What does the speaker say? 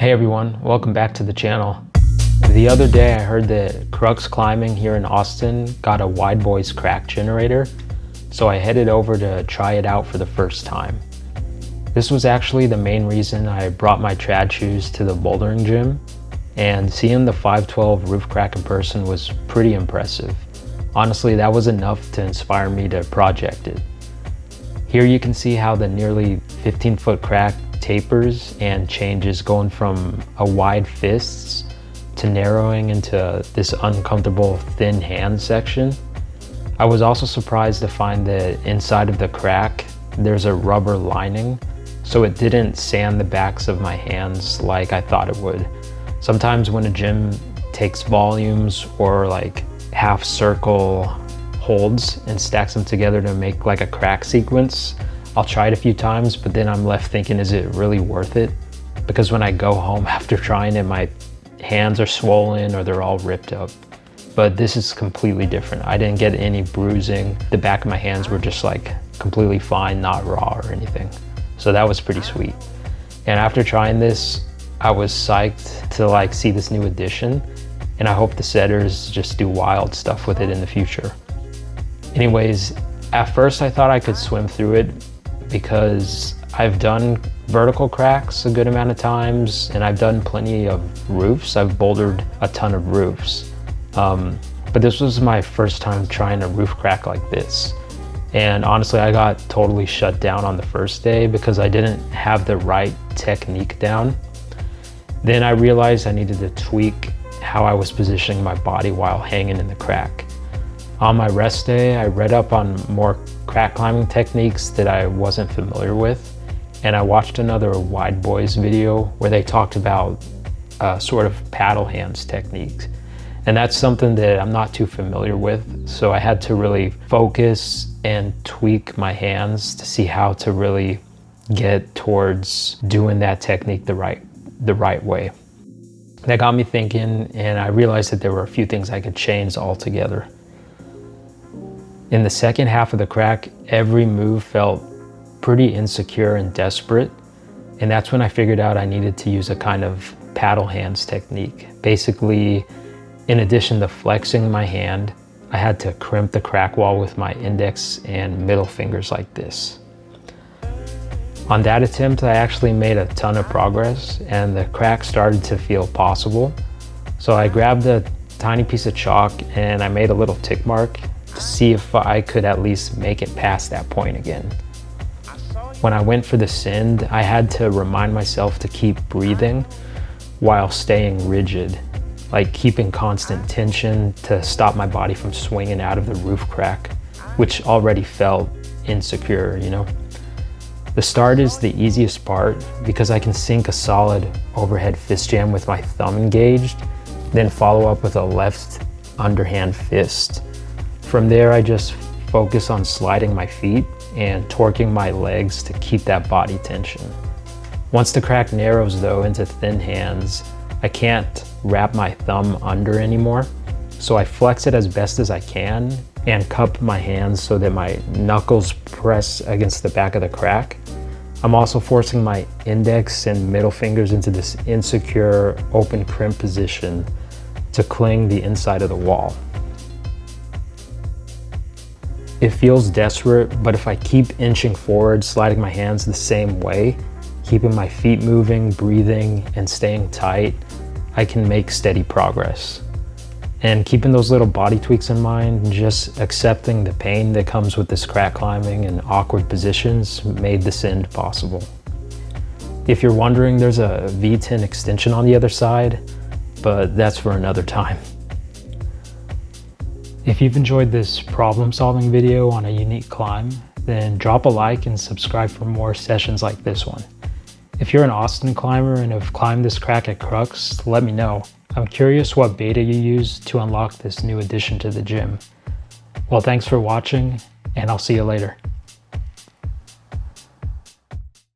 Hey everyone, welcome back to the channel. The other day I heard that Crux Climbing here in Austin got a Wide Boyz crack generator, so I headed over to try it out for the first time. This was actually the main reason I brought my trad shoes to the bouldering gym, and seeing the 512 roof crack in person was pretty impressive. Honestly, that was enough to inspire me to project it. Here you can see how the nearly 15-foot crack tapers and changes, going from a wide fists to narrowing into this uncomfortable thin hand section. I was also surprised to find that inside of the crack there's a rubber lining, so it didn't sand the backs of my hands like I thought it would. Sometimes when a gym takes volumes or like half circle holds and stacks them together to make like a crack sequence, I'll try it a few times, but then I'm left thinking, is it really worth it? Because when I go home after trying it, my hands are swollen or they're all ripped up. But this is completely different. I didn't get any bruising. The back of my hands were just like completely fine, not raw or anything. So that was pretty sweet. And after trying this, I was psyched to like see this new addition, and I hope the setters just do wild stuff with it in the future. Anyways, at first I thought I could swim through it because I've done vertical cracks a good amount of times and I've done plenty of roofs. I've bouldered a ton of roofs. But this was my first time trying a roof crack like this. And honestly, I got totally shut down on the first day because I didn't have the right technique down. Then I realized I needed to tweak how I was positioning my body while hanging in the crack. On my rest day, I read up on more crack climbing techniques that I wasn't familiar with, and I watched another Wide Boyz video where they talked about sort of paddle hands techniques. And that's something that I'm not too familiar with, so I had to really focus and tweak my hands to see how to really get towards doing that technique the right way. That got me thinking, and I realized that there were a few things I could change altogether. In the second half of the crack, every move felt pretty insecure and desperate, and that's when I figured out I needed to use a kind of paddle hands technique. Basically, in addition to flexing my hand, I had to crimp the crack wall with my index and middle fingers like this. On that attempt, I actually made a ton of progress and the crack started to feel possible. So I grabbed a tiny piece of chalk and I made a little tick mark to see if I could at least make it past that point again. When I went for the send, I had to remind myself to keep breathing while staying rigid, like keeping constant tension to stop my body from swinging out of the roof crack, which already felt insecure, you know? The start is the easiest part because I can sink a solid overhead fist jam with my thumb engaged, then follow up with a left underhand fist. From there, I just focus on sliding my feet and torquing my legs to keep that body tension. Once the crack narrows though into thin hands, I can't wrap my thumb under anymore. So I flex it as best as I can and cup my hands so that my knuckles press against the back of the crack. I'm also forcing my index and middle fingers into this insecure open crimp position to cling the inside of the wall. It feels desperate, but if I keep inching forward, sliding my hands the same way, keeping my feet moving, breathing, and staying tight, I can make steady progress. And keeping those little body tweaks in mind and just accepting the pain that comes with this crack climbing and awkward positions made this end possible. If you're wondering, there's a V10 extension on the other side, but that's for another time. If you've enjoyed this problem-solving video on a unique climb, then drop a like and subscribe for more sessions like this one. If you're an Austin climber and have climbed this crack at Crux, let me know. I'm curious what beta you used to unlock this new addition to the gym. Well, thanks for watching, and I'll see you later.